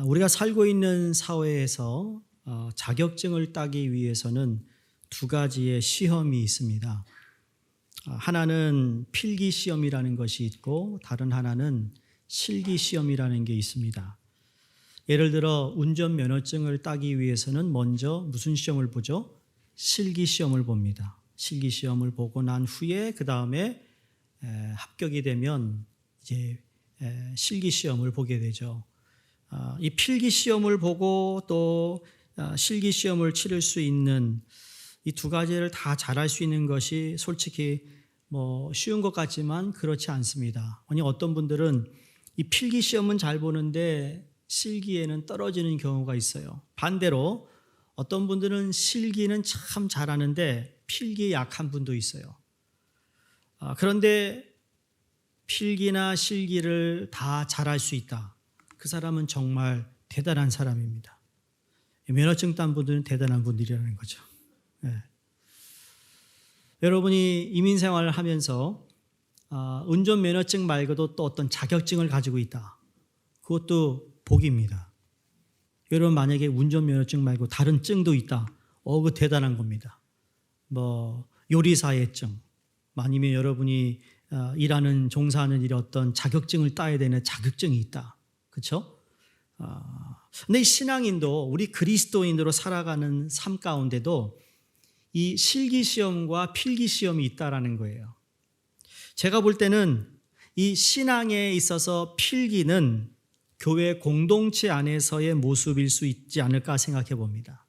우리가 살고 있는 사회에서 자격증을 따기 위해서는 두 가지의 시험이 있습니다. 하나는 필기 시험이라는 것이 있고 다른 하나는 실기 시험이라는 게 있습니다. 예를 들어 운전면허증을 따기 위해서는 먼저 무슨 시험을 보죠? 실기 시험을 봅니다. 실기 시험을 보고 난 후에 그 다음에 합격이 되면 이제 실기 시험을 보게 되죠. 이 필기 시험을 보고 또 실기 시험을 치를 수 있는 이 두 가지를 다 잘할 수 있는 것이 솔직히 쉬운 것 같지만 그렇지 않습니다. 아니 어떤 분들은 이 필기 시험은 잘 보는데 실기에는 떨어지는 경우가 있어요. 반대로 어떤 분들은 실기는 참 잘하는데 필기에 약한 분도 있어요. 그런데 필기나 실기를 다 잘할 수 있다. 그 사람은 정말 대단한 사람입니다. 면허증 딴 분들은 대단한 분들이라는 거죠. 네. 여러분이 이민 생활을 하면서 운전면허증 말고도 또 어떤 자격증을 가지고 있다. 그것도 복입니다. 여러분 만약에 운전면허증 말고 다른 증도 있다. 그거 대단한 겁니다. 요리사의 증, 아니면 여러분이 일하는 종사하는 일에 어떤 자격증을 따야 되는 자격증이 있다. 그렇죠? 근데 이 신앙인도 우리 그리스도인으로 살아가는 삶 가운데도 이 실기시험과 필기시험이 있다라는 거예요. 제가 볼 때는 이 신앙에 있어서 필기는 교회 공동체 안에서의 모습일 수 있지 않을까 생각해 봅니다.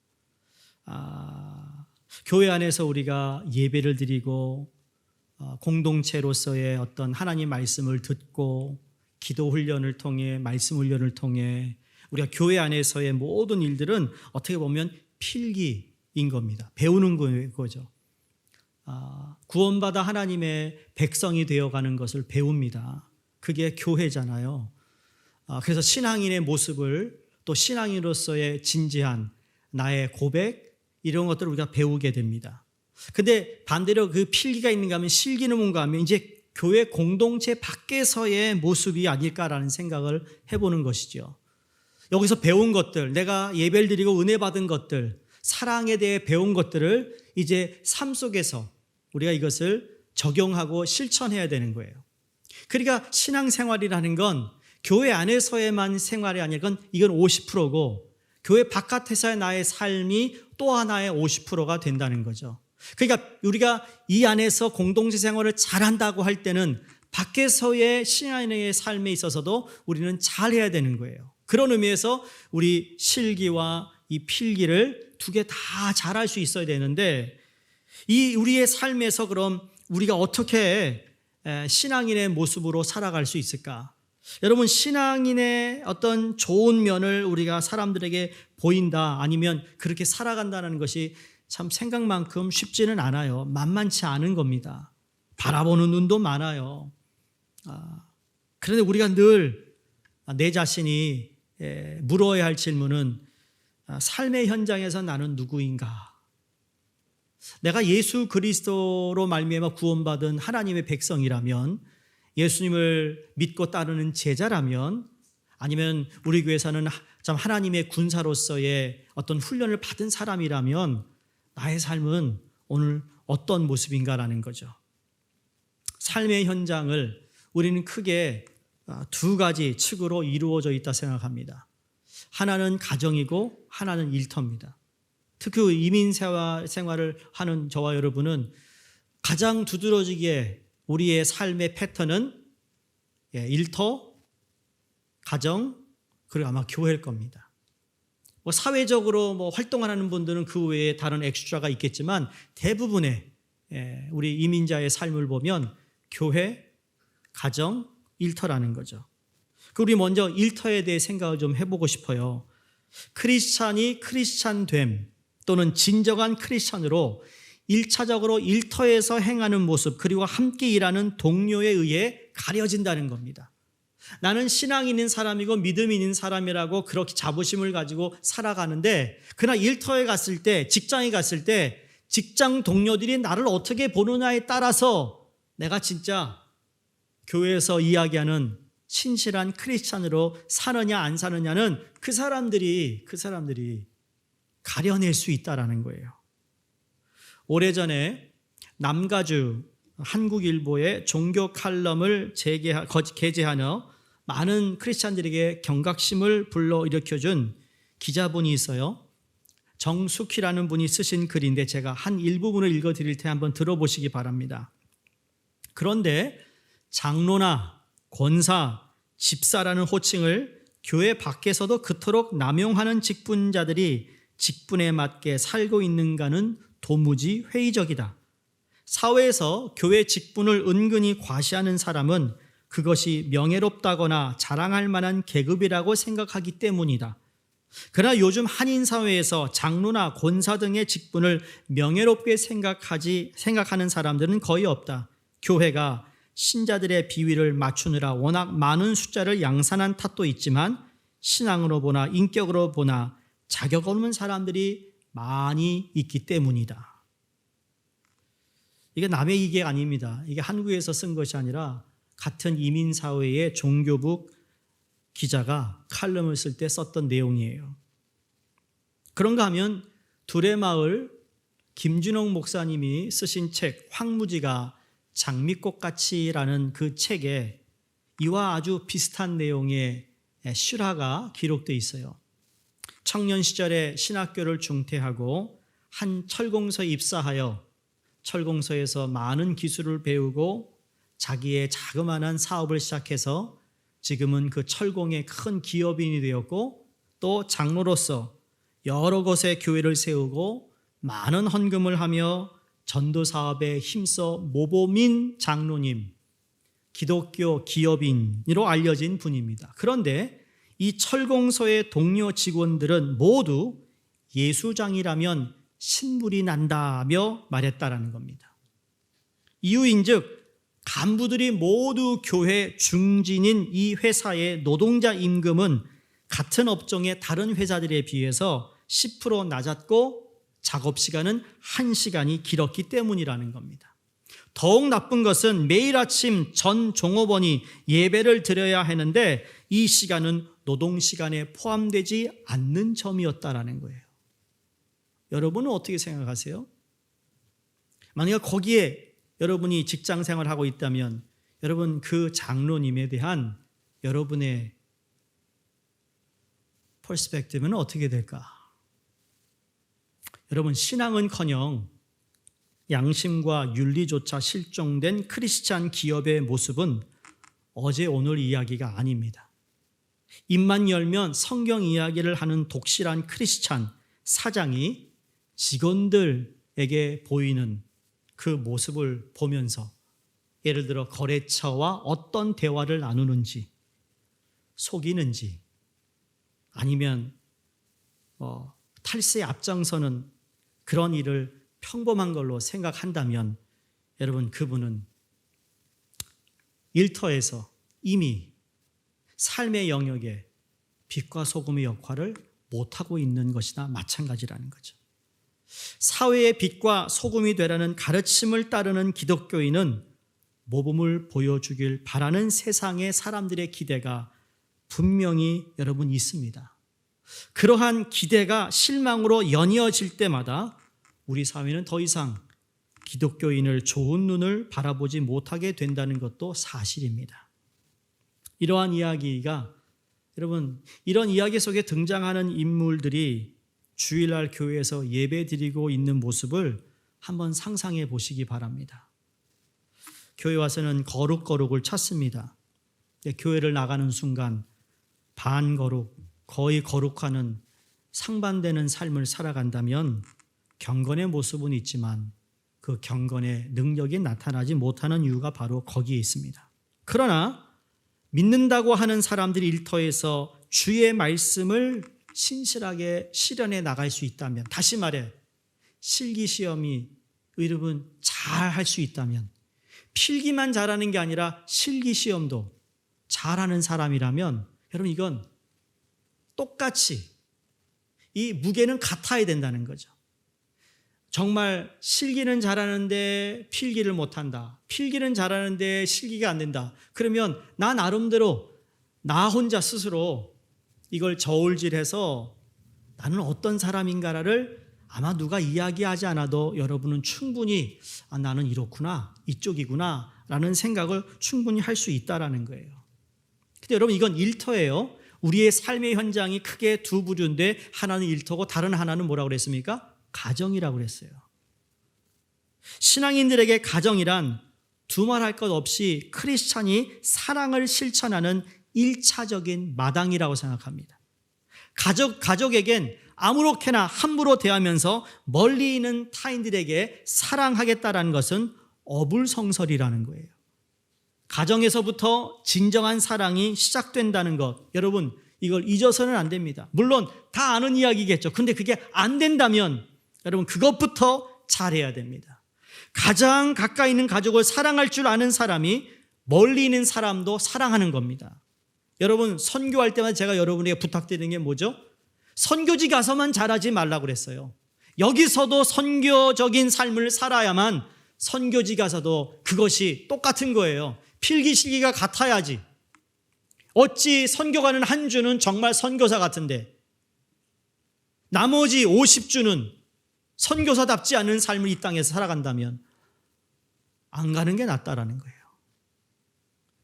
교회 안에서 우리가 예배를 드리고 공동체로서의 어떤 하나님 말씀을 듣고 기도 훈련을 통해 말씀 훈련을 통해 우리가 교회 안에서의 모든 일들은 어떻게 보면 필기인 겁니다. 배우는 거죠. 구원받아 하나님의 백성이 되어가는 것을 배웁니다. 그게 교회잖아요. 그래서 신앙인의 모습을 또 신앙인으로서의 진지한 나의 고백 이런 것들을 우리가 배우게 됩니다. 근데 반대로 그 필기가 있는가 하면 실기는 뭔가 하면 이제 교회 공동체 밖에서의 모습이 아닐까라는 생각을 해보는 것이죠. 여기서 배운 것들, 내가 예배를 드리고 은혜 받은 것들, 사랑에 대해 배운 것들을 이제 삶 속에서 우리가 이것을 적용하고 실천해야 되는 거예요. 그러니까 신앙생활이라는 건 교회 안에서의만 생활이 아니라 이건 50%고 교회 바깥에서의 나의 삶이 또 하나의 50%가 된다는 거죠. 그러니까 우리가 이 안에서 공동체 생활을 잘한다고 할 때는 밖에서의 신앙인의 삶에 있어서도 우리는 잘해야 되는 거예요. 그런 의미에서 우리 실기와 이 필기를 두 개 다 잘할 수 있어야 되는데 이 우리의 삶에서 그럼 우리가 어떻게 신앙인의 모습으로 살아갈 수 있을까? 여러분 신앙인의 어떤 좋은 면을 우리가 사람들에게 보인다 아니면 그렇게 살아간다는 것이 참 생각만큼 쉽지는 않아요. 만만치 않은 겁니다. 바라보는 눈도 많아요. 그런데 우리가 늘 내 자신이 물어야 할 질문은 삶의 현장에서 나는 누구인가? 내가 예수 그리스도로 말미암아 구원받은 하나님의 백성이라면 예수님을 믿고 따르는 제자라면 아니면 우리 교회에서는 참 하나님의 군사로서의 어떤 훈련을 받은 사람이라면 나의 삶은 오늘 어떤 모습인가라는 거죠. 삶의 현장을 우리는 크게 두 가지 측으로 이루어져 있다 생각합니다. 하나는 가정이고 하나는 일터입니다. 특히 이민 생활을 하는 저와 여러분은 가장 두드러지게 우리의 삶의 패턴은 일터, 가정, 그리고 아마 교회일 겁니다. 사회적으로 활동하는 분들은 그 외에 다른 엑스트라가 있겠지만 대부분의 우리 이민자의 삶을 보면 교회, 가정, 일터라는 거죠. 우리 먼저 일터에 대해 생각을 좀 해보고 싶어요. 크리스찬이 크리스찬됨 또는 진정한 크리스찬으로 1차적으로 일터에서 행하는 모습 그리고 함께 일하는 동료에 의해 가려진다는 겁니다. 나는 신앙이 있는 사람이고 믿음이 있는 사람이라고 그렇게 자부심을 가지고 살아가는데 그러나 일터에 갔을 때 직장에 갔을 때 직장 동료들이 나를 어떻게 보느냐에 따라서 내가 진짜 교회에서 이야기하는 신실한 크리스찬으로 사느냐 안 사느냐는 그 사람들이 가려낼 수 있다라는 거예요. 오래전에 남가주 한국일보의 종교 칼럼을 게재하며 많은 크리스찬들에게 경각심을 불러일으켜준 기자분이 있어요. 정숙희라는 분이 쓰신 글인데 제가 한 일부분을 읽어드릴 테 한번 들어보시기 바랍니다. 그런데 장로나 권사, 집사라는 호칭을 교회 밖에서도 그토록 남용하는 직분자들이 직분에 맞게 살고 있는가는 도무지 회의적이다. 사회에서 교회 직분을 은근히 과시하는 사람은 그것이 명예롭다거나 자랑할 만한 계급이라고 생각하기 때문이다. 그러나 요즘 한인 사회에서 장로나 권사 등의 직분을 명예롭게 생각하는 사람들은 거의 없다. 교회가 신자들의 비위를 맞추느라 워낙 많은 숫자를 양산한 탓도 있지만 신앙으로 보나 인격으로 보나 자격 없는 사람들이 많이 있기 때문이다. 이게 남의 얘기가 아닙니다. 이게 한국에서 쓴 것이 아니라 같은 이민사회의 종교부 기자가 칼럼을 쓸 때 썼던 내용이에요. 그런가 하면 두레마을 김준홍 목사님이 쓰신 책 황무지가 장미꽃같이라는 그 책에 이와 아주 비슷한 내용의 실화가 기록되어 있어요. 청년 시절에 신학교를 중퇴하고 한 철공소에 입사하여 철공소에서 많은 기술을 배우고 자기의 자그마한 사업을 시작해서 지금은 그 철공의 큰 기업인이 되었고 또 장로로서 여러 곳에 교회를 세우고 많은 헌금을 하며 전도 사업에 힘써 모범인 장로님, 기독교 기업인으로 알려진 분입니다. 그런데 이 철공소의 동료 직원들은 모두 예수장이라면 신물이 난다며 말했다라는 겁니다. 이유인즉 간부들이 모두 교회 중진인 이 회사의 노동자 임금은 같은 업종의 다른 회사들에 비해서 10% 낮았고 작업시간은 1시간이 길었기 때문이라는 겁니다. 더욱 나쁜 것은 매일 아침 전 종업원이 예배를 드려야 하는데 이 시간은 노동시간에 포함되지 않는 점이었다라는 거예요. 여러분은 어떻게 생각하세요? 만약 거기에 여러분이 직장 생활을 하고 있다면 여러분 그 장로님에 대한 여러분의 퍼스펙티브는 어떻게 될까? 여러분 신앙은커녕 양심과 윤리조차 실종된 크리스찬 기업의 모습은 어제 오늘 이야기가 아닙니다. 입만 열면 성경 이야기를 하는 독실한 크리스찬 사장이 직원들에게 보이는 그 모습을 보면서 예를 들어 거래처와 어떤 대화를 나누는지 속이는지 아니면 탈세에 앞장서는 그런 일을 평범한 걸로 생각한다면 여러분 그분은 일터에서 이미 삶의 영역에 빛과 소금의 역할을 못하고 있는 것이나 마찬가지라는 거죠. 사회의 빛과 소금이 되라는 가르침을 따르는 기독교인은 모범을 보여주길 바라는 세상의 사람들의 기대가 분명히 여러분 있습니다. 그러한 기대가 실망으로 연이어질 때마다 우리 사회는 더 이상 기독교인을 좋은 눈을 바라보지 못하게 된다는 것도 사실입니다. 이러한 이야기가 여러분 이런 이야기 속에 등장하는 인물들이 주일날 교회에서 예배드리고 있는 모습을 한번 상상해 보시기 바랍니다. 교회 와서는 거룩을 찾습니다. 교회를 나가는 순간 반거룩, 거의 거룩하는 상반되는 삶을 살아간다면 경건의 모습은 있지만 그 경건의 능력이 나타나지 못하는 이유가 바로 거기에 있습니다. 그러나 믿는다고 하는 사람들이 일터에서 주의 말씀을 신실하게 실현해 나갈 수 있다면, 다시 말해 실기시험이 여러분 잘 할 수 있다면, 필기만 잘하는 게 아니라 실기시험도 잘하는 사람이라면 여러분 이건 똑같이 이 무게는 같아야 된다는 거죠. 정말 실기는 잘하는데 필기를 못한다. 필기는 잘하는데 실기가 안 된다. 그러면 나 나름대로 나 혼자 스스로 이걸 저울질해서 나는 어떤 사람인가를 아마 누가 이야기하지 않아도 여러분은 충분히 나는 이렇구나, 이쪽이구나 라는 생각을 충분히 할 수 있다라는 거예요. 근데 여러분 이건 일터예요. 우리의 삶의 현장이 크게 두 부류인데 하나는 일터고 다른 하나는 뭐라고 그랬습니까? 가정이라고 그랬어요. 신앙인들에게 가정이란 두말할 것 없이 크리스찬이 사랑을 실천하는 1차적인 마당이라고 생각합니다. 가족에겐 아무렇게나 함부로 대하면서 멀리 있는 타인들에게 사랑하겠다라는 것은 어불성설이라는 거예요. 가정에서부터 진정한 사랑이 시작된다는 것, 여러분 이걸 잊어서는 안 됩니다. 물론 다 아는 이야기겠죠. 근데 그게 안 된다면 여러분 그것부터 잘해야 됩니다. 가장 가까이 있는 가족을 사랑할 줄 아는 사람이 멀리 있는 사람도 사랑하는 겁니다. 여러분 선교할 때마다 제가 여러분에게 부탁드리는 게 뭐죠? 선교지 가서만 잘하지 말라고 그랬어요. 여기서도 선교적인 삶을 살아야만 선교지 가서도 그것이 똑같은 거예요. 필기실기가 같아야지. 어찌 선교가는 한 주는 정말 선교사 같은데 나머지 50주는 선교사답지 않은 삶을 이 땅에서 살아간다면 안 가는 게 낫다라는 거예요.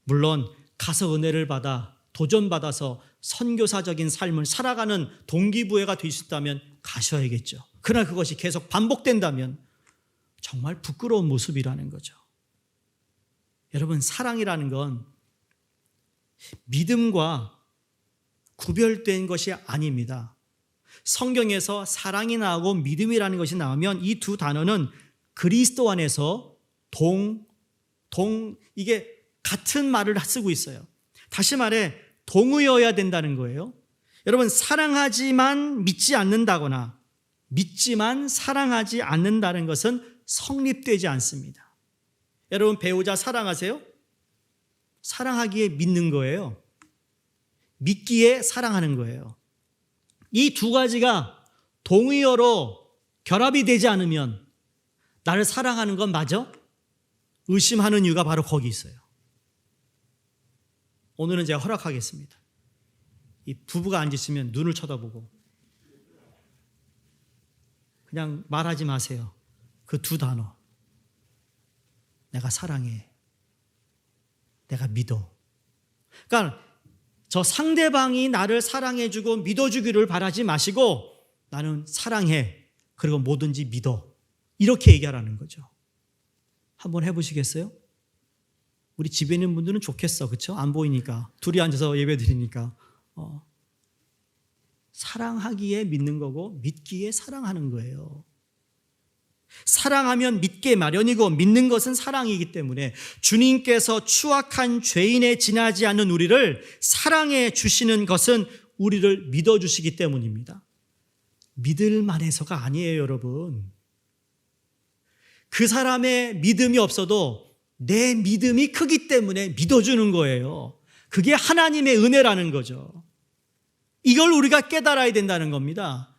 물론 가서 은혜를 받아 도전받아서 선교사적인 삶을 살아가는 동기부여가 될 수 있다면 가셔야겠죠. 그러나 그것이 계속 반복된다면 정말 부끄러운 모습이라는 거죠. 여러분 사랑이라는 건 믿음과 구별된 것이 아닙니다. 성경에서 사랑이 나오고 믿음이라는 것이 나오면 이 두 단어는 그리스도 안에서 이게 같은 말을 쓰고 있어요. 다시 말해 동의어야 된다는 거예요. 여러분 사랑하지만 믿지 않는다거나 믿지만 사랑하지 않는다는 것은 성립되지 않습니다. 여러분 배우자 사랑하세요? 사랑하기에 믿는 거예요. 믿기에 사랑하는 거예요. 이 두 가지가 동의어로 결합이 되지 않으면 나를 사랑하는 건 맞아? 의심하는 이유가 바로 거기 있어요. 오늘은 제가 허락하겠습니다. 이 부부가 앉으시면 눈을 쳐다보고 그냥 말하지 마세요. 그 두 단어. 내가 사랑해. 내가 믿어. 그러니까 저 상대방이 나를 사랑해주고 믿어주기를 바라지 마시고 나는 사랑해. 그리고 뭐든지 믿어. 이렇게 얘기하라는 거죠. 한번 해보시겠어요? 우리 집에 있는 분들은 좋겠어. 그렇죠? 안 보이니까. 둘이 앉아서 예배 드리니까. 사랑하기에 믿는 거고 믿기에 사랑하는 거예요. 사랑하면 믿게 마련이고 믿는 것은 사랑이기 때문에 주님께서 추악한 죄인에 지나지 않는 우리를 사랑해 주시는 것은 우리를 믿어주시기 때문입니다. 믿을 만해서가 아니에요, 여러분. 그 사람의 믿음이 없어도 내 믿음이 크기 때문에 믿어주는 거예요. 그게 하나님의 은혜라는 거죠. 이걸 우리가 깨달아야 된다는 겁니다.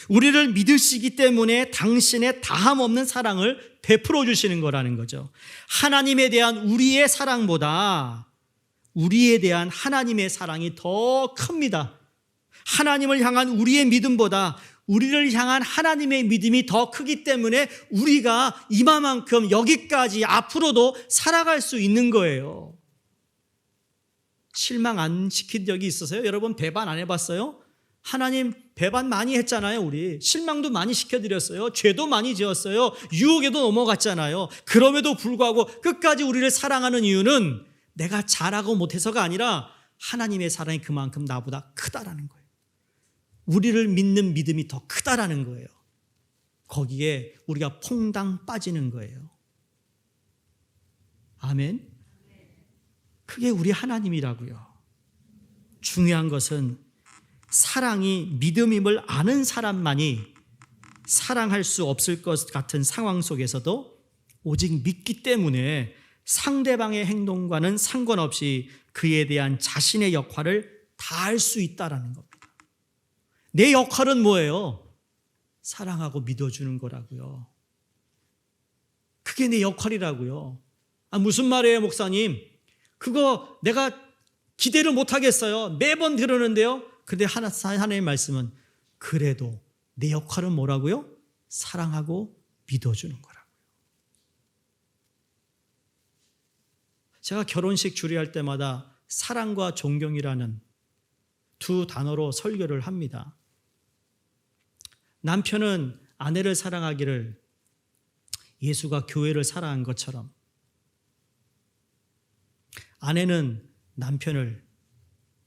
우리를 믿으시기 때문에 당신의 다함 없는 사랑을 베풀어 주시는 거라는 거죠. 하나님에 대한 우리의 사랑보다 우리에 대한 하나님의 사랑이 더 큽니다. 하나님을 향한 우리의 믿음보다 우리를 향한 하나님의 믿음이 더 크기 때문에 우리가 이만큼 여기까지 앞으로도 살아갈 수 있는 거예요. 실망 안 시킨 적이 있으세요? 여러분 배반 안 해봤어요? 하나님 배반 많이 했잖아요. 우리 실망도 많이 시켜드렸어요. 죄도 많이 지었어요. 유혹에도 넘어갔잖아요. 그럼에도 불구하고 끝까지 우리를 사랑하는 이유는 내가 잘하고 못해서가 아니라 하나님의 사랑이 그만큼 나보다 크다라는 거예요. 우리를 믿는 믿음이 더 크다라는 거예요. 거기에 우리가 퐁당 빠지는 거예요. 아멘. 그게 우리 하나님이라고요. 중요한 것은 사랑이 믿음임을 아는 사람만이 사랑할 수 없을 것 같은 상황 속에서도 오직 믿기 때문에 상대방의 행동과는 상관없이 그에 대한 자신의 역할을 다할 수 있다라는 겁니다. 내 역할은 뭐예요? 사랑하고 믿어주는 거라고요. 그게 내 역할이라고요. 무슨 말이에요, 목사님? 그거 내가 기대를 못 하겠어요. 매번 그러는데요. 그런데 하나님의 말씀은 그래도 내 역할은 뭐라고요? 사랑하고 믿어주는 거라고요. 제가 결혼식 주례할 때마다 사랑과 존경이라는 두 단어로 설교를 합니다. 남편은 아내를 사랑하기를 예수가 교회를 사랑한 것처럼, 아내는 남편을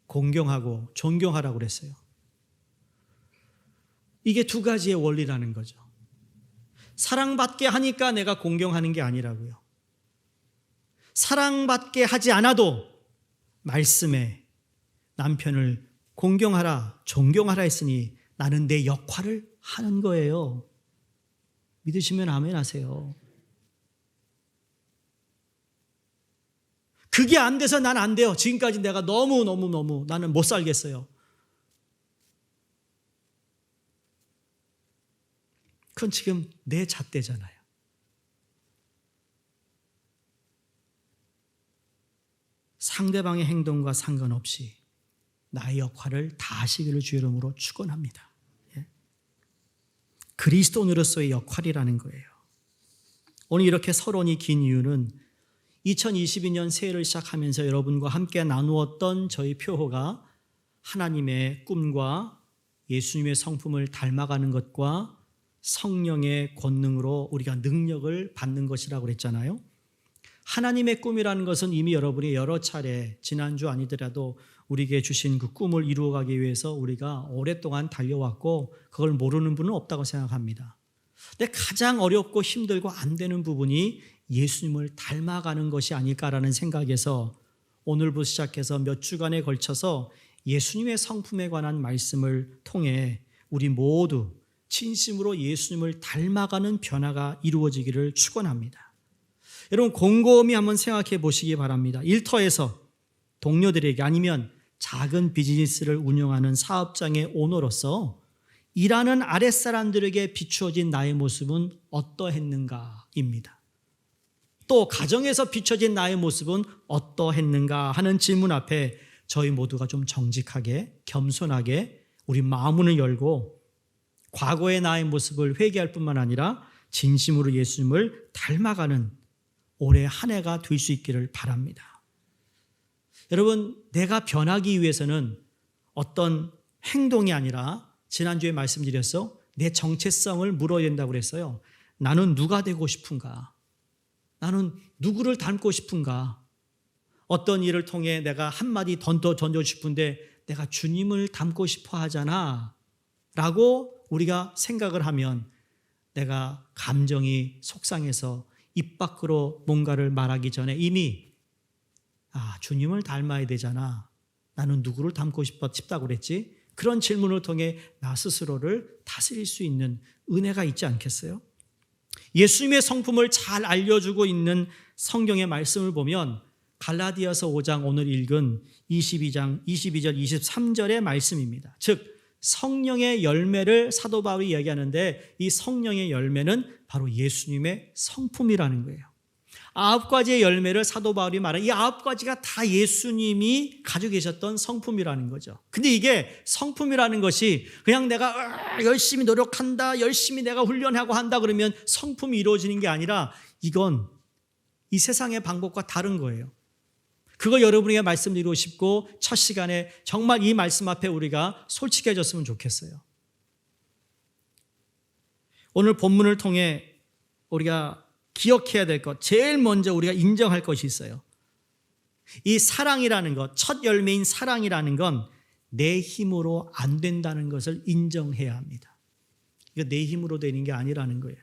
공경하고 존경하라고 그랬어요. 이게 두 가지의 원리라는 거죠. 사랑받게 하니까 내가 공경하는 게 아니라고요. 사랑받게 하지 않아도 말씀에 남편을 공경하라, 존경하라 했으니 나는 내 역할을 하는 거예요. 믿으시면 아멘 하세요. 그게 안 돼서 난 안 돼요. 지금까지 내가 너무 나는 못 살겠어요. 그건 지금 내 잣대잖아요. 상대방의 행동과 상관없이 나의 역할을 다하시기를 주 이름으로 축원합니다. 그리스도인으로서의 역할이라는 거예요. 오늘 이렇게 서론이 긴 이유는 2022년 새해를 시작하면서 여러분과 함께 나누었던 저희 표호가 하나님의 꿈과 예수님의 성품을 닮아가는 것과 성령의 권능으로 우리가 능력을 받는 것이라고 그랬잖아요. 하나님의 꿈이라는 것은 이미 여러분이 여러 차례 지난주 아니더라도 우리에게 주신 그 꿈을 이루어가기 위해서 우리가 오랫동안 달려왔고 그걸 모르는 분은 없다고 생각합니다. 근데 가장 어렵고 힘들고 안 되는 부분이 예수님을 닮아가는 것이 아닐까라는 생각에서 오늘부터 시작해서 몇 주간에 걸쳐서 예수님의 성품에 관한 말씀을 통해 우리 모두 진심으로 예수님을 닮아가는 변화가 이루어지기를 축원합니다. 여러분 곰곰이 한번 생각해 보시기 바랍니다. 일터에서 동료들에게 아니면 작은 비즈니스를 운영하는 사업장의 오너로서 일하는 아랫사람들에게 비추어진 나의 모습은 어떠했는가입니다. 또 가정에서 비춰진 나의 모습은 어떠했는가 하는 질문 앞에 저희 모두가 좀 정직하게 겸손하게 우리 마음문을 열고 과거의 나의 모습을 회개할 뿐만 아니라 진심으로 예수님을 닮아가는 올해 한 해가 될 수 있기를 바랍니다. 여러분, 내가 변하기 위해서는 어떤 행동이 아니라 지난주에 말씀드렸어. 내 정체성을 물어야 된다고 그랬어요. 나는 누가 되고 싶은가? 나는 누구를 닮고 싶은가? 어떤 일을 통해 내가 한마디 던져 싶은데 내가 주님을 닮고 싶어 하잖아 라고 우리가 생각을 하면 내가 감정이 속상해서 입 밖으로 뭔가를 말하기 전에 이미 주님을 닮아야 되잖아. 나는 누구를 닮고 싶다고 그랬지? 그런 질문을 통해 나 스스로를 다스릴 수 있는 은혜가 있지 않겠어요? 예수님의 성품을 잘 알려주고 있는 성경의 말씀을 보면 갈라디아서 5장 오늘 읽은 22절 23절의 말씀입니다. 즉 성령의 열매를 사도 바울이 이야기하는데 이 성령의 열매는 바로 예수님의 성품이라는 거예요. 9가지의 열매를 사도 바울이 말한 이 9가지가 다 예수님이 가지고 계셨던 성품이라는 거죠. 근데 이게 성품이라는 것이 그냥 내가 열심히 노력한다, 열심히 내가 훈련하고 한다 그러면 성품이 이루어지는 게 아니라 이건 이 세상의 방법과 다른 거예요. 그거 여러분에게 말씀드리고 싶고 첫 시간에 정말 이 말씀 앞에 우리가 솔직해졌으면 좋겠어요. 오늘 본문을 통해 우리가 기억해야 될 것, 제일 먼저 우리가 인정할 것이 있어요. 이 사랑이라는 것, 첫 열매인 사랑이라는 건 내 힘으로 안 된다는 것을 인정해야 합니다. 이거 내 힘으로 되는 게 아니라는 거예요.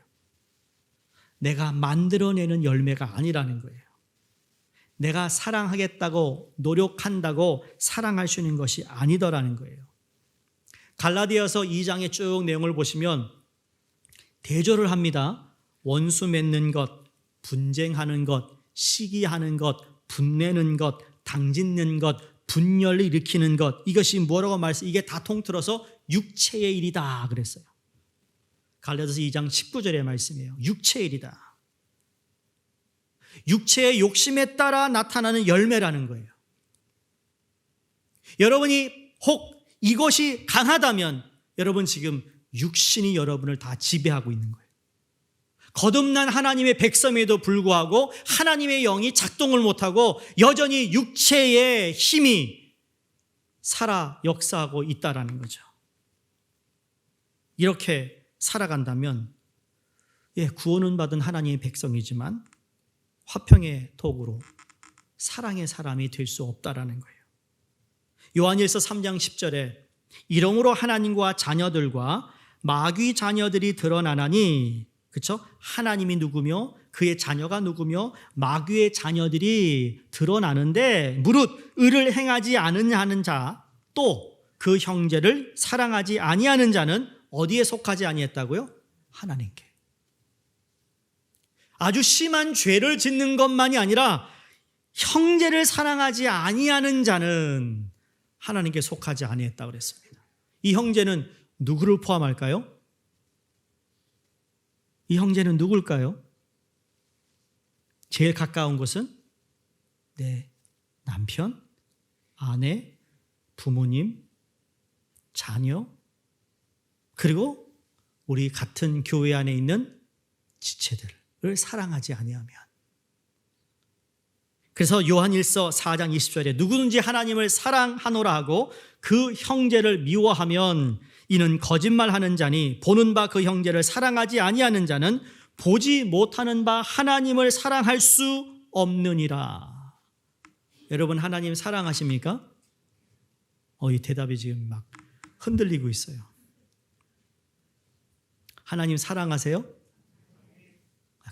내가 만들어내는 열매가 아니라는 거예요. 내가 사랑하겠다고 노력한다고 사랑할 수 있는 것이 아니더라는 거예요. 갈라디아서 2장의 쭉 내용을 보시면 대조를 합니다. 원수 맺는 것, 분쟁하는 것, 시기하는 것, 분내는 것, 당짓는 것, 분열을 일으키는 것, 이것이 뭐라고 말했어요? 이게 다 통틀어서 육체의 일이다 그랬어요. 갈라디아서 2장 19절의 말씀이에요. 육체의 일이다. 육체의 욕심에 따라 나타나는 열매라는 거예요. 여러분이 혹 이것이 강하다면 여러분 지금 육신이 여러분을 다 지배하고 있는 거예요. 거듭난 하나님의 백성에도 불구하고 하나님의 영이 작동을 못하고 여전히 육체의 힘이 살아 역사하고 있다라는 거죠. 이렇게 살아간다면 구원은 받은 하나님의 백성이지만 화평의 도구로 사랑의 사람이 될 수 없다라는 거예요. 요한일서 3장 10절에 이러므로 하나님과 자녀들과 마귀 자녀들이 드러나나니, 그렇죠? 하나님이 누구며 그의 자녀가 누구며 마귀의 자녀들이 드러나는데 무릇 의를 행하지 않느냐는 자 또 그 형제를 사랑하지 아니하는 자는 어디에 속하지 아니했다고요? 하나님께. 아주 심한 죄를 짓는 것만이 아니라 형제를 사랑하지 아니하는 자는 하나님께 속하지 아니했다고 그랬습니다. 이 형제는 누구를 포함할까요? 이 형제는 누굴까요? 제일 가까운 것은 남편, 아내, 부모님, 자녀, 그리고 우리 같은 교회 안에 있는 지체들을 사랑하지 아니하면. 그래서 요한일서 4장 20절에 누구든지 하나님을 사랑하노라 하고 그 형제를 미워하면 이는 거짓말하는 자니 보는 바 그 형제를 사랑하지 아니하는 자는 보지 못하는 바 하나님을 사랑할 수 없느니라. 여러분 하나님 사랑하십니까? 이 대답이 지금 막 흔들리고 있어요. 하나님 사랑하세요?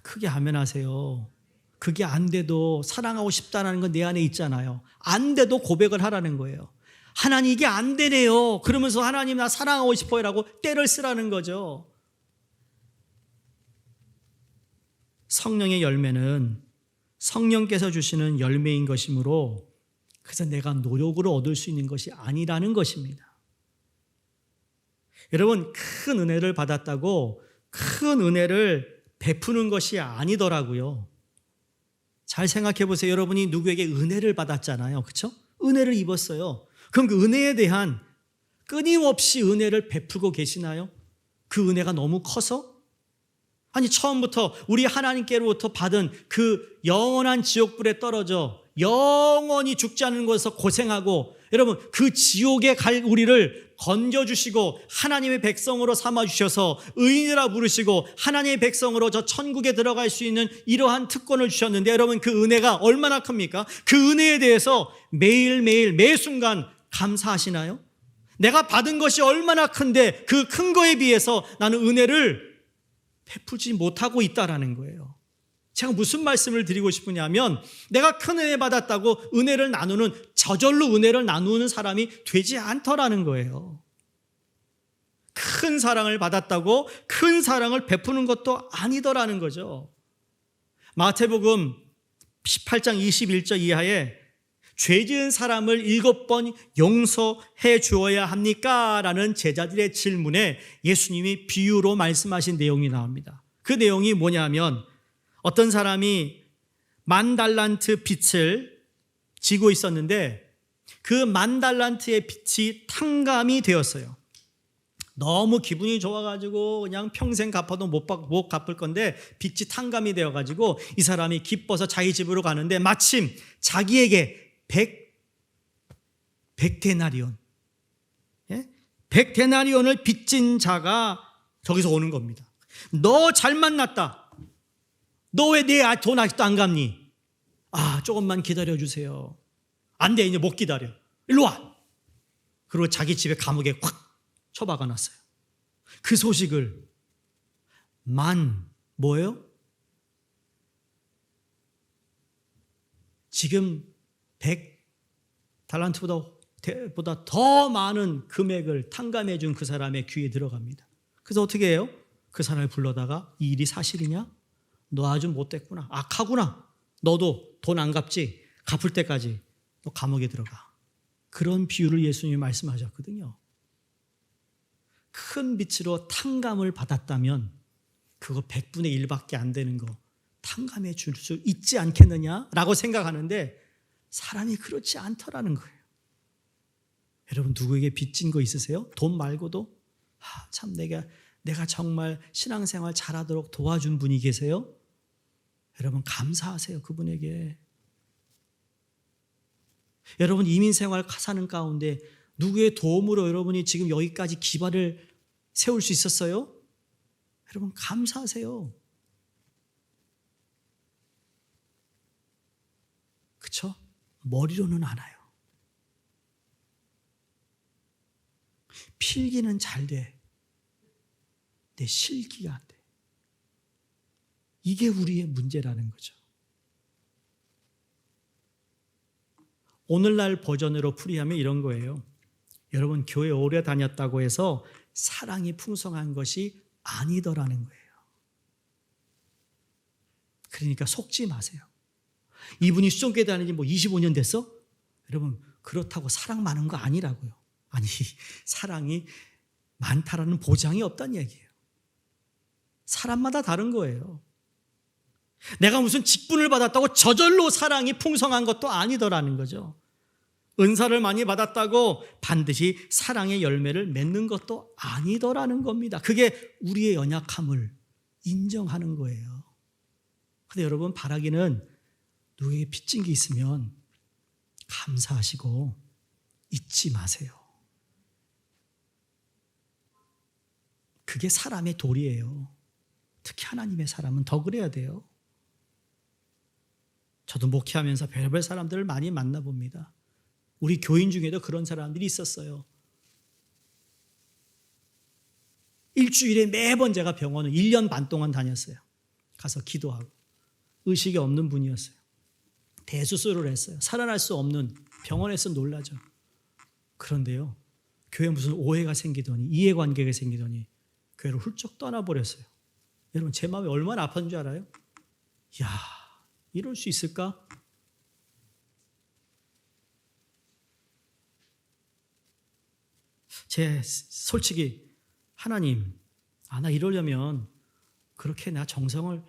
크게 아멘하세요. 그게 안 돼도 사랑하고 싶다는 건 내 안에 있잖아요. 안 돼도 고백을 하라는 거예요. 하나님 이게 안 되네요. 그러면서 하나님 나 사랑하고 싶어요 라고 때를 쓰라는 거죠. 성령의 열매는 성령께서 주시는 열매인 것이므로 그래서 내가 노력으로 얻을 수 있는 것이 아니라는 것입니다. 여러분 큰 은혜를 받았다고 큰 은혜를 베푸는 것이 아니더라고요. 잘 생각해 보세요. 여러분이 누구에게 은혜를 받았잖아요. 그렇죠? 은혜를 입었어요. 그럼 그 은혜에 대한 끊임없이 은혜를 베풀고 계시나요? 그 은혜가 너무 커서? 아니 처음부터 우리 하나님께로부터 받은 그 영원한 지옥불에 떨어져 영원히 죽지 않는 곳에서 고생하고 여러분 그 지옥에 갈 우리를 건져주시고 하나님의 백성으로 삼아주셔서 의인이라 부르시고 하나님의 백성으로 저 천국에 들어갈 수 있는 이러한 특권을 주셨는데 여러분 그 은혜가 얼마나 큽니까? 그 은혜에 대해서 매일매일 매 순간 감사하시나요? 내가 받은 것이 얼마나 큰데 그 큰 거에 비해서 나는 은혜를 베푸지 못하고 있다라는 거예요. 제가 무슨 말씀을 드리고 싶으냐면 내가 큰 은혜 받았다고 은혜를 나누는 저절로 은혜를 나누는 사람이 되지 않더라는 거예요. 큰 사랑을 받았다고 큰 사랑을 베푸는 것도 아니더라는 거죠. 마태복음 18장 21절 이하에 죄 지은 사람을 7번 용서해 주어야 합니까? 라는 제자들의 질문에 예수님이 비유로 말씀하신 내용이 나옵니다. 그 내용이 뭐냐면 어떤 사람이 10,000달란트 빚을 지고 있었는데 그 10,000달란트의 빚이 탕감이 되었어요. 너무 기분이 좋아가지고 그냥 평생 갚아도 못 갚을 건데 빚이 탕감이 되어가지고 이 사람이 기뻐서 자기 집으로 가는데 마침 자기에게 100데나리온 100데나리온을 빚진 자가 저기서 오는 겁니다. 너 잘 만났다. 너 왜 내 돈 아직도 안 갚니? 조금만 기다려주세요. 안 돼, 이제 못 기다려. 일로 와. 그리고 자기 집에 감옥에 확 처박아 놨어요. 그 소식을 뭐예요? 지금 100달란트보다 더 많은 금액을 탕감해 준 그 사람의 귀에 들어갑니다. 그래서 어떻게 해요? 그 사람을 불러다가 이 일이 사실이냐? 너 아주 못됐구나. 악하구나. 너도 돈 안 갚지? 갚을 때까지 너 감옥에 들어가. 그런 비유를 예수님이 말씀하셨거든요. 큰 빚으로 탕감을 받았다면 그거 100분의 1밖에 안 되는 거 탕감해 줄 수 있지 않겠느냐라고 생각하는데 사람이 그렇지 않더라는 거예요. 여러분 누구에게 빚진 거 있으세요? 돈 말고도? 참 내가 정말 신앙생활 잘하도록 도와준 분이 계세요? 여러분 감사하세요. 그분에게. 여러분 이민생활 사는 가운데 누구의 도움으로 여러분이 지금 여기까지 기반을 세울 수 있었어요? 여러분 감사하세요. 그렇죠? 머리로는 알아요. 필기는 잘 돼. 내 실기가 안 돼. 이게 우리의 문제라는 거죠. 오늘날 버전으로 풀이하면 이런 거예요. 여러분 교회 오래 다녔다고 해서 사랑이 풍성한 것이 아니더라는 거예요. 그러니까 속지 마세요. 이분이 수종교회 다니지 25년 됐어? 여러분 그렇다고 사랑 많은 거 아니라고요. 아니 사랑이 많다라는 보장이 없다는 얘기예요. 사람마다 다른 거예요. 내가 무슨 직분을 받았다고 저절로 사랑이 풍성한 것도 아니더라는 거죠. 은사를 많이 받았다고 반드시 사랑의 열매를 맺는 것도 아니더라는 겁니다. 그게 우리의 연약함을 인정하는 거예요. 근데 여러분 바라기는 누구에게 빚진 게 있으면 감사하시고 잊지 마세요. 그게 사람의 도리예요. 특히 하나님의 사람은 더 그래야 돼요. 저도 목회하면서 별별 사람들을 많이 만나봅니다. 우리 교인 중에도 그런 사람들이 있었어요. 일주일에 매번 제가 병원을 1년 반 동안 다녔어요. 가서 기도하고. 의식이 없는 분이었어요. 대수술을 했어요. 살아날 수 없는 병원에서 놀라죠. 그런데요. 교회에 무슨 오해가 생기더니 이해관계가 생기더니 교회를 훌쩍 떠나버렸어요. 여러분 제 마음이 얼마나 아팠는 줄 알아요? 이야 이럴 수 있을까? 솔직히 하나님 나 이러려면 그렇게 나 정성을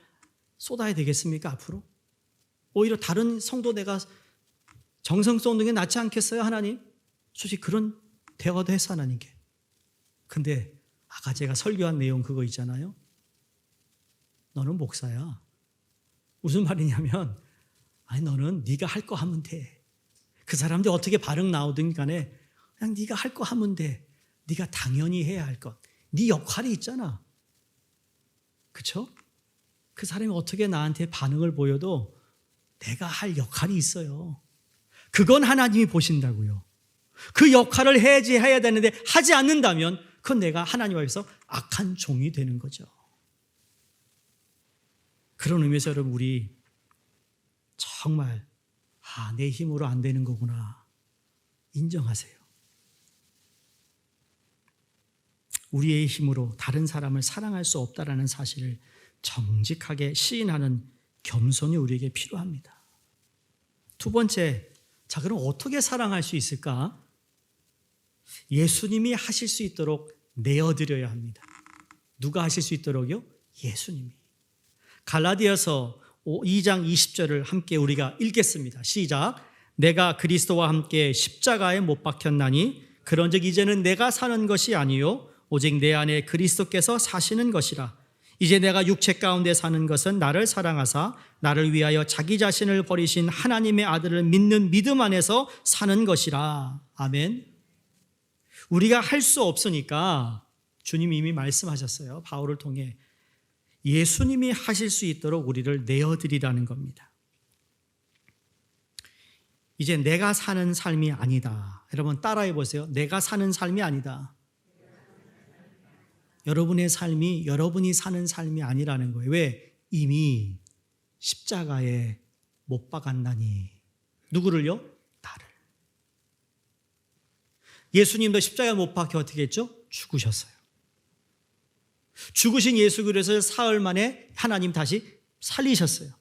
쏟아야 되겠습니까 앞으로? 오히려 다른 성도 내가 정성 쏟는 게 낫지 않겠어요 하나님? 솔직히 그런 대화도 했어 하나님께. 근데 아까 제가 설교한 내용 그거 있잖아요. 너는 목사야. 무슨 말이냐면 너는 네가 할 거 하면 돼. 그 사람들 어떻게 반응 나오든 간에 그냥 네가 할 거 하면 돼. 네가 당연히 해야 할 것. 네 역할이 있잖아. 그렇죠? 그 사람이 어떻게 나한테 반응을 보여도 내가 할 역할이 있어요. 그건 하나님이 보신다고요. 그 역할을 해야 되는데 하지 않는다면 그건 내가 하나님 앞에서 악한 종이 되는 거죠. 그런 의미에서 여러분 우리 정말 내 힘으로 안 되는 거구나 인정하세요. 우리의 힘으로 다른 사람을 사랑할 수 없다라는 사실을 정직하게 시인하는 겸손이 우리에게 필요합니다. 두 번째, 자 그럼 어떻게 사랑할 수 있을까? 예수님이 하실 수 있도록 내어드려야 합니다. 누가 하실 수 있도록요? 예수님이. 갈라디아서 2장 20절을 함께 우리가 읽겠습니다. 시작. 내가 그리스도와 함께 십자가에 못 박혔나니 그런즉 이제는 내가 사는 것이 아니요 오직 내 안에 그리스도께서 사시는 것이라. 이제 내가 육체 가운데 사는 것은 나를 사랑하사 나를 위하여 자기 자신을 버리신 하나님의 아들을 믿는 믿음 안에서 사는 것이라. 아멘. 우리가 할 수 없으니까 주님이 이미 말씀하셨어요. 바울을 통해 예수님이 하실 수 있도록 우리를 내어드리라는 겁니다. 이제 내가 사는 삶이 아니다. 여러분 따라해 보세요. 내가 사는 삶이 아니다. 여러분의 삶이 여러분이 사는 삶이 아니라는 거예요. 왜? 이미 십자가에 못 박았나니. 누구를요? 나를. 예수님도 십자가에 못 박혀 어떻게 했죠? 죽으셨어요. 죽으신 예수 그리스도를 사흘 만에 하나님 다시 살리셨어요.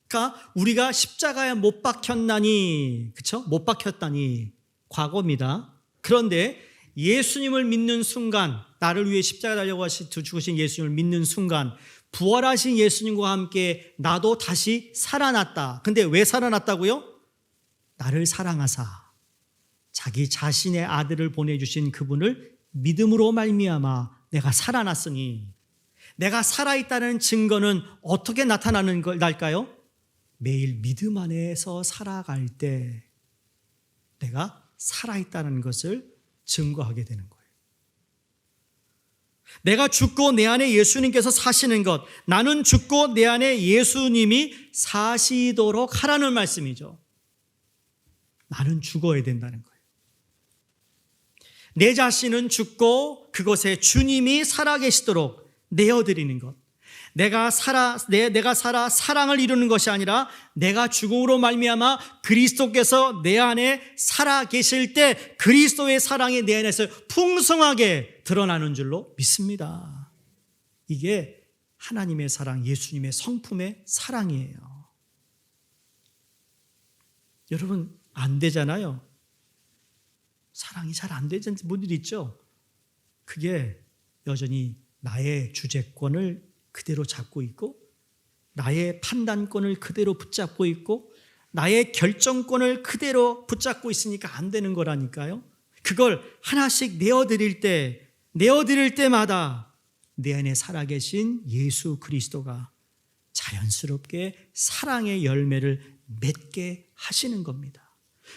그러니까 우리가 십자가에 못 박혔나니, 그렇죠? 못 박혔다니 과거입니다. 그런데 예수님을 믿는 순간, 나를 위해 십자가 달려고 죽으신 예수님을 믿는 순간 부활하신 예수님과 함께 나도 다시 살아났다. 근데 왜 살아났다고요? 나를 사랑하사 자기 자신의 아들을 보내주신 그분을 믿음으로 말미암아 내가 살아났으니, 내가 살아있다는 증거는 어떻게 나타나는 걸까요? 매일 믿음 안에서 살아갈 때 내가 살아있다는 것을 증거하게 되는 거예요. 내가 죽고 내 안에 예수님께서 사시는 것, 나는 죽고 내 안에 예수님이 사시도록 하라는 말씀이죠. 나는 죽어야 된다는 거예요. 내 자신은 죽고 그것에 주님이 살아계시도록 내어드리는 것. 내가 살아 사랑을 이루는 것이 아니라 내가 죽음으로 말미암아 그리스도께서 내 안에 살아계실 때 그리스도의 사랑이 내 안에서 풍성하게 드러나는 줄로 믿습니다. 이게 하나님의 사랑, 예수님의 성품의 사랑이에요. 여러분, 안 되잖아요. 사랑이 잘 안 되는 분들이 있죠. 그게 여전히 나의 주재권을 그대로 잡고 있고, 나의 판단권을 그대로 붙잡고 있고, 나의 결정권을 그대로 붙잡고 있으니까 안 되는 거라니까요. 그걸 하나씩 내어드릴 때마다 내 안에 살아계신 예수 그리스도가 자연스럽게 사랑의 열매를 맺게 하시는 겁니다.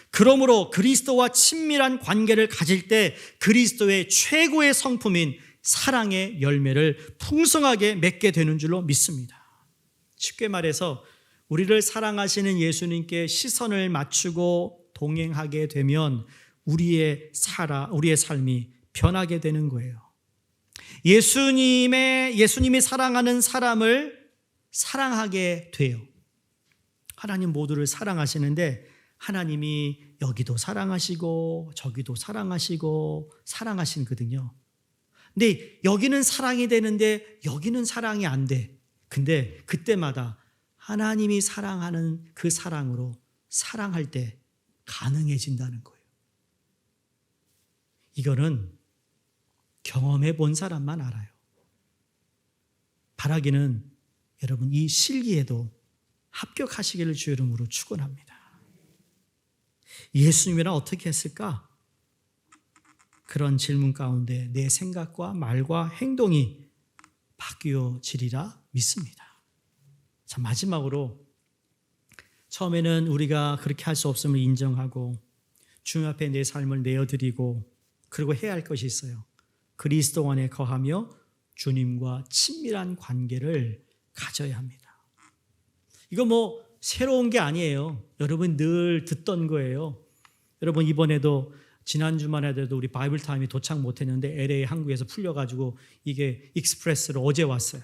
그러므로 그리스도와 친밀한 관계를 가질 때 그리스도의 최고의 성품인 사랑의 열매를 풍성하게 맺게 되는 줄로 믿습니다. 쉽게 말해서 우리를 사랑하시는 예수님께 시선을 맞추고 동행하게 되면 우리의 삶이 변하게 되는 거예요. 예수님이 사랑하는 사람을 사랑하게 돼요. 하나님 모두를 사랑하시는데 하나님이 여기도 사랑하시고 저기도 사랑하시고 사랑하시거든요. 근데 여기는 사랑이 되는데 여기는 사랑이 안 돼. 근데 그때마다 하나님이 사랑하는 그 사랑으로 사랑할 때 가능해진다는 거예요. 이거는 경험해 본 사람만 알아요. 바라기는 여러분 이 실기에도 합격하시기를 주 이름으로 축원합니다. 예수님이란 어떻게 했을까? 그런 질문 가운데 내 생각과 말과 행동이 바뀌어지리라 믿습니다. 자, 마지막으로 처음에는 우리가 그렇게 할 수 없음을 인정하고 주님 앞에 내 삶을 내어드리고 그리고 해야 할 것이 있어요. 그리스도 안에 거하며 주님과 친밀한 관계를 가져야 합니다. 이거 뭐 새로운 게 아니에요. 여러분 늘 듣던 거예요. 여러분 이번에도 지난 주말에도 우리 바이블 타임이 도착 못했는데 LA 한국에서 풀려가지고 이게 익스프레스로 어제 왔어요.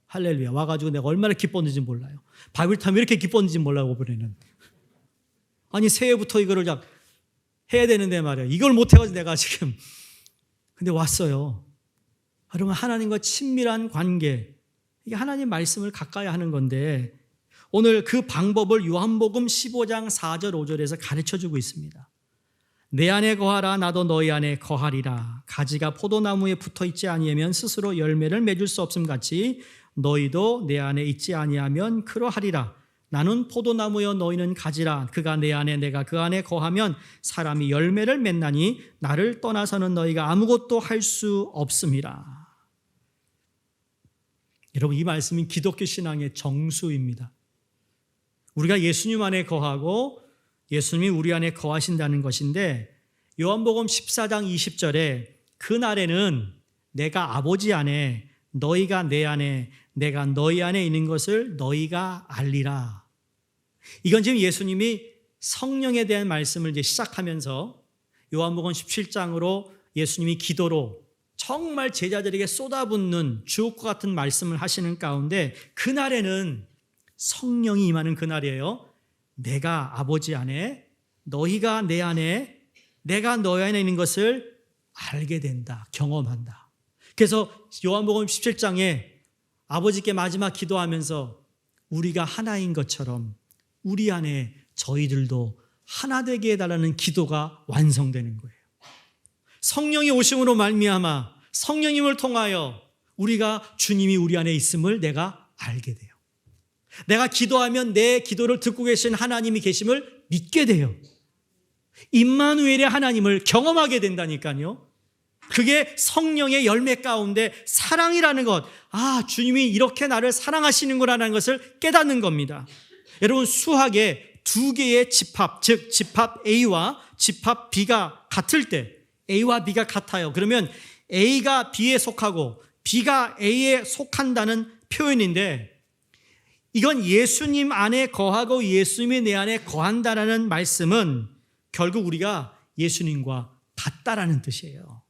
할렐루야. 와가지고 내가 얼마나 기뻤는지 몰라요. 바이블 타임이 이렇게 기뻤는지 몰라요. 이번에는. 아니 새해부터 이거를 해야 되는데 말이야. 이걸 못해가지고 내가 지금. 근데 왔어요. 여러분 하나님과 친밀한 관계. 이게 하나님 말씀을 가까이 하는 건데 오늘 그 방법을 요한복음 15장 4절 5절에서 가르쳐주고 있습니다. 내 안에 거하라 나도 너희 안에 거하리라. 가지가 포도나무에 붙어있지 아니하면 스스로 열매를 맺을 수 없음 같이 너희도 내 안에 있지 아니하면 그러하리라. 나는 포도나무여 너희는 가지라. 그가 내 안에 내가 그 안에 거하면 사람이 열매를 맺나니 나를 떠나서는 너희가 아무것도 할 수 없음이라. 여러분 이 말씀이 기독교 신앙의 정수입니다. 우리가 예수님 안에 거하고 예수님이 우리 안에 거하신다는 것인데 요한복음 14장 20절에 그날에는 내가 아버지 안에 너희가 내 안에 내가 너희 안에 있는 것을 너희가 알리라. 이건 지금 예수님이 성령에 대한 말씀을 이제 시작하면서 요한복음 17장으로 예수님이 기도로 정말 제자들에게 쏟아붓는 주옥과 같은 말씀을 하시는 가운데 그날에는 성령이 임하는 그날이에요. 내가 아버지 안에 너희가 내 안에 내가 너희 안에 있는 것을 알게 된다. 경험한다. 그래서 요한복음 17장에 아버지께 마지막 기도하면서 우리가 하나인 것처럼 우리 안에 저희들도 하나 되게 해달라는 기도가 완성되는 거예요. 성령이 오심으로 말미암아 성령님을 통하여 우리가 주님이 우리 안에 있음을 내가 알게 돼요. 내가 기도하면 내 기도를 듣고 계신 하나님이 계심을 믿게 돼요. 임마누엘의 하나님을 경험하게 된다니까요. 그게 성령의 열매 가운데 사랑이라는 것, 주님이 이렇게 나를 사랑하시는구나라는 것을 깨닫는 겁니다. 여러분, 수학에 두 개의 집합, 즉 집합 A와 집합 B가 같을 때, A와 B가 같아요. 그러면 A가 B에 속하고 B가 A에 속한다는 표현인데, 이건 예수님 안에 거하고 예수님이 내 안에 거한다라는 말씀은 결국 우리가 예수님과 같다라는 뜻이에요.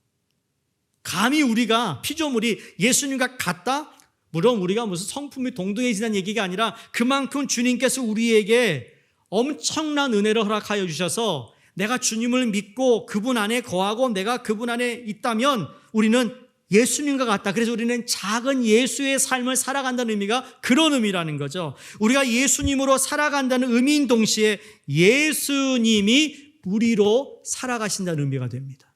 감히 우리가 피조물이 예수님과 같다? 물론 우리가 무슨 성품이 동등해지는 얘기가 아니라 그만큼 주님께서 우리에게 엄청난 은혜를 허락하여 주셔서 내가 주님을 믿고 그분 안에 거하고 내가 그분 안에 있다면 우리는 예수님과 같다. 그래서 우리는 작은 예수의 삶을 살아간다는 의미가 그런 의미라는 거죠. 우리가 예수님으로 살아간다는 의미인 동시에 예수님이 우리로 살아가신다는 의미가 됩니다.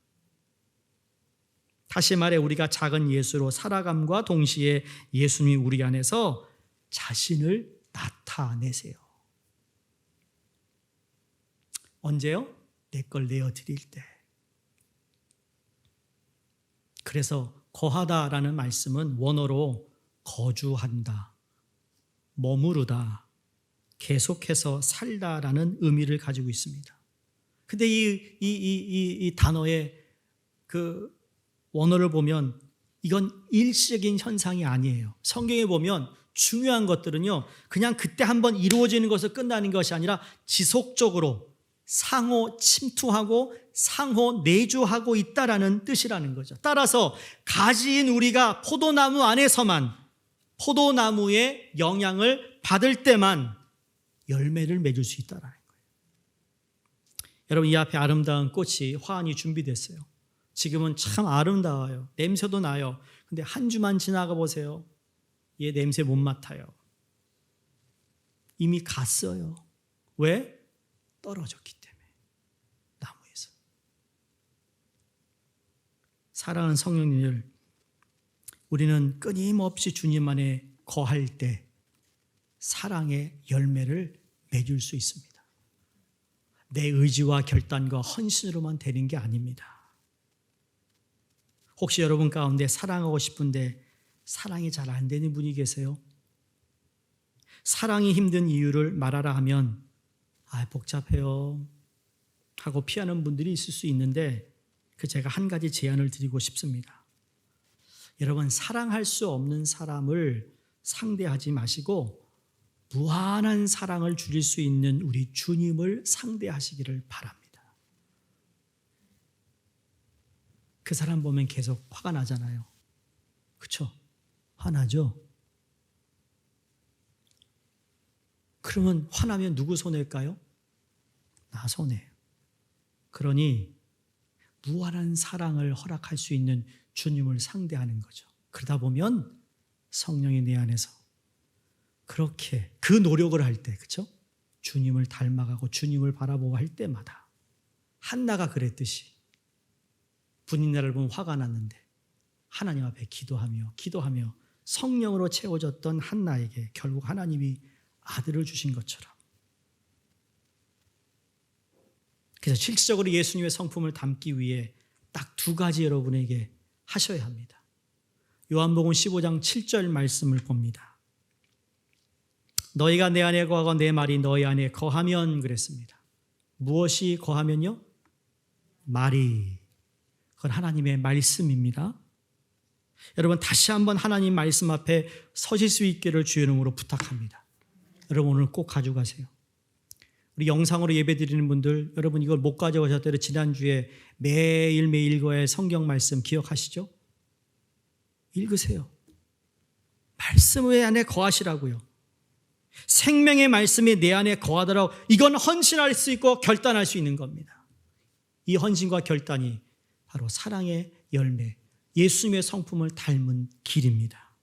다시 말해 우리가 작은 예수로 살아감과 동시에 예수님이 우리 안에서 자신을 나타내세요. 언제요? 내 걸 내어드릴 때. 그래서 거하다라는 말씀은 원어로 거주한다, 머무르다, 계속해서 살다라는 의미를 가지고 있습니다. 근데 이 단어의 그 원어를 보면 이건 일시적인 현상이 아니에요. 성경에 보면 중요한 것들은요, 그냥 그때 한번 이루어지는 것을 끝나는 것이 아니라 지속적으로 상호 침투하고 상호 내주하고 있다라는 뜻이라는 거죠. 따라서 가지인 우리가 포도나무 안에서만 포도나무의 영향을 받을 때만 열매를 맺을 수 있다라는 거예요. 여러분, 이 앞에 아름다운 꽃이 화환이 준비됐어요. 지금은 참 아름다워요. 냄새도 나요. 근데 한 주만 지나가 보세요. 얘 냄새 못 맡아요. 이미 갔어요. 왜? 떨어졌기 때문에. 나무에서. 사랑하는 성령님들, 우리는 끊임없이 주님 안에 거할 때 사랑의 열매를 맺을 수 있습니다. 내 의지와 결단과 헌신으로만 되는 게 아닙니다. 혹시 여러분 가운데 사랑하고 싶은데 사랑이 잘 안 되는 분이 계세요? 사랑이 힘든 이유를 말하라 하면 복잡해요 하고 피하는 분들이 있을 수 있는데, 제가 한 가지 제안을 드리고 싶습니다. 여러분, 사랑할 수 없는 사람을 상대하지 마시고 무한한 사랑을 주실 수 있는 우리 주님을 상대하시기를 바랍니다. 그 사람 보면 계속 화가 나잖아요. 그렇죠? 화나죠? 그러면 화나면 누구 손해일까요? 나 손해예요. 그러니 무한한 사랑을 허락할 수 있는 주님을 상대하는 거죠. 그러다 보면 성령이 내 안에서 그렇게 그 노력을 할 때, 그렇죠? 주님을 닮아가고 주님을 바라보고 할 때마다 한나가 그랬듯이 분인나를 보면 화가 났는데 하나님 앞에 기도하며 성령으로 채워졌던 한나에게 결국 하나님이 아들을 주신 것처럼, 그래서 실질적으로 예수님의 성품을 담기 위해 딱 두 가지 여러분에게 하셔야 합니다. 요한복음 15장 7절 말씀을 봅니다. 너희가 내 안에 거하고 내 말이 너희 안에 거하면, 그랬습니다. 무엇이 거하면요? 말이. 그건 하나님의 말씀입니다. 여러분, 다시 한번 하나님 말씀 앞에 서실 수 있기를 주의 이름으로 부탁합니다. 여러분, 오늘 꼭 가져가세요. 우리 영상으로 예배드리는 분들, 여러분 이걸 못 가져가셨더라도 지난주에 매일매일 읽어야 할 성경 말씀 기억하시죠? 읽으세요. 말씀 내 안에 거하시라고요. 생명의 말씀이 내 안에 거하더라고. 이건 헌신할 수 있고 결단할 수 있는 겁니다. 이 헌신과 결단이 바로 사랑의 열매, 예수님의 성품을 닮은 길입니다.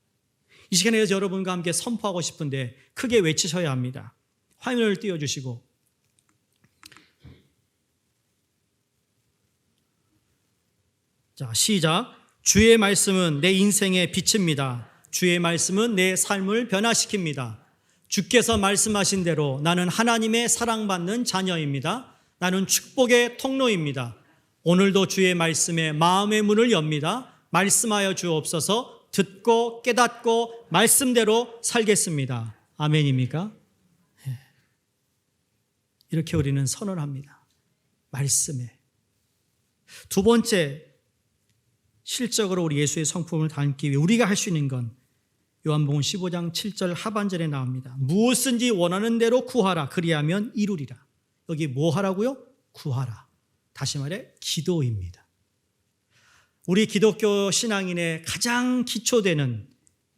이 시간에 여러분과 함께 선포하고 싶은데 크게 외치셔야 합니다. 화면을 띄워주시고, 자, 시작. 주의 말씀은 내 인생의 빛입니다. 주의 말씀은 내 삶을 변화시킵니다. 주께서 말씀하신 대로 나는 하나님의 사랑받는 자녀입니다. 나는 축복의 통로입니다. 오늘도 주의 말씀에 마음의 문을 엽니다. 말씀하여 주옵소서. 듣고 깨닫고 말씀대로 살겠습니다. 아멘입니까? 이렇게 우리는 선언합니다. 말씀에. 두 번째, 실적으로 우리 예수의 성품을 담기 위해 우리가 할 수 있는 건 요한복음 15장 7절 하반절에 나옵니다. 무엇인지 원하는 대로 구하라. 그리하면 이루리라. 여기 뭐 하라고요? 구하라. 다시 말해 기도입니다. 우리 기독교 신앙인의 가장 기초되는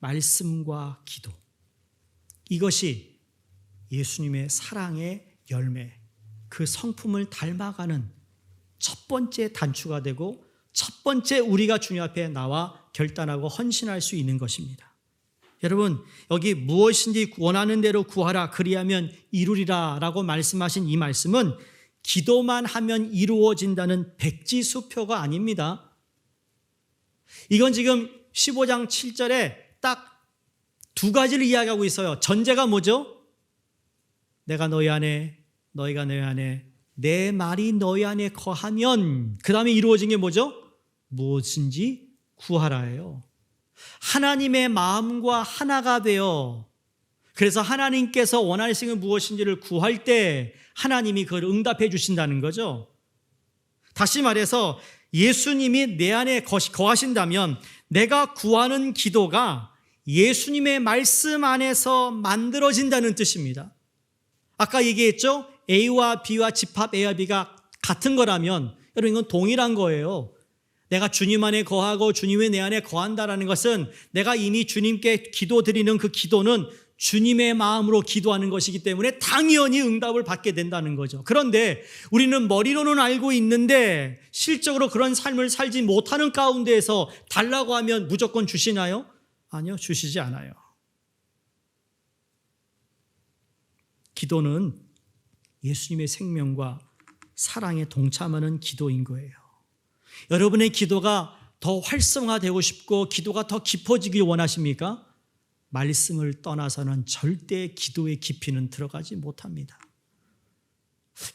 말씀과 기도. 이것이 예수님의 사랑의 열매, 그 성품을 닮아가는 첫 번째 단추가 되고 첫 번째 우리가 주님 앞에 나와 결단하고 헌신할 수 있는 것입니다. 여러분, 여기 무엇인지 원하는 대로 구하라 그리하면 이루리라 라고 말씀하신 이 말씀은 기도만 하면 이루어진다는 백지수표가 아닙니다. 이건 지금 15장 7절에 딱 두 가지를 이야기하고 있어요. 전제가 뭐죠? 내가 너희 안에, 너희가 내 안에, 내 말이 너희 안에 거하면, 그 다음에 이루어진 게 뭐죠? 무엇인지 구하라예요. 하나님의 마음과 하나가 되어, 그래서 하나님께서 원하시는 게 무엇인지를 구할 때 하나님이 그걸 응답해 주신다는 거죠. 다시 말해서 예수님이 내 안에 거하신다면 내가 구하는 기도가 예수님의 말씀 안에서 만들어진다는 뜻입니다. 아까 얘기했죠? A와 B와 집합 A와 B가 같은 거라면 여러분 이건 동일한 거예요. 내가 주님 안에 거하고 주님이 내 안에 거한다는 것은 내가 이미 주님께 기도드리는 그 기도는 주님의 마음으로 기도하는 것이기 때문에 당연히 응답을 받게 된다는 거죠. 그런데 우리는 머리로는 알고 있는데 실적으로 그런 삶을 살지 못하는 가운데에서 달라고 하면 무조건 주시나요? 아니요, 주시지 않아요. 기도는 예수님의 생명과 사랑에 동참하는 기도인 거예요. 여러분의 기도가 더 활성화되고 싶고 기도가 더 깊어지길 원하십니까? 말씀을 떠나서는 절대 기도의 깊이는 들어가지 못합니다.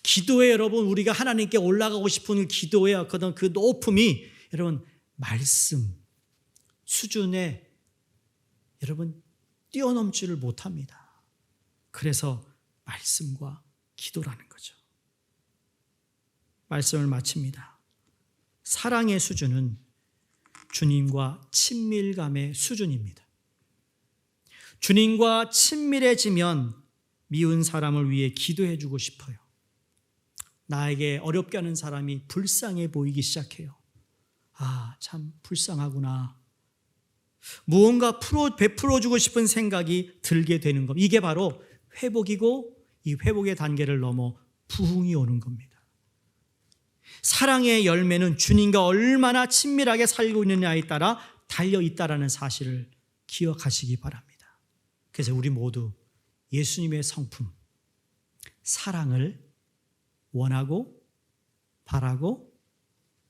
기도에 여러분 우리가 하나님께 올라가고 싶은 기도의 그 높음이 여러분 말씀 수준에 여러분 뛰어넘지를 못합니다. 그래서 말씀과 기도라는 거죠. 말씀을 마칩니다. 사랑의 수준은 주님과 친밀감의 수준입니다. 주님과 친밀해지면 미운 사람을 위해 기도해 주고 싶어요. 나에게 어렵게 하는 사람이 불쌍해 보이기 시작해요. 아, 참 불쌍하구나. 무언가 베풀어 주고 싶은 생각이 들게 되는 겁니다. 이게 바로 회복이고 이 회복의 단계를 넘어 부흥이 오는 겁니다. 사랑의 열매는 주님과 얼마나 친밀하게 살고 있느냐에 따라 달려있다라는 사실을 기억하시기 바랍니다. 그래서 우리 모두 예수님의 성품, 사랑을 원하고 바라고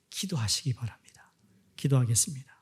기도하시기 바랍니다. 기도하겠습니다.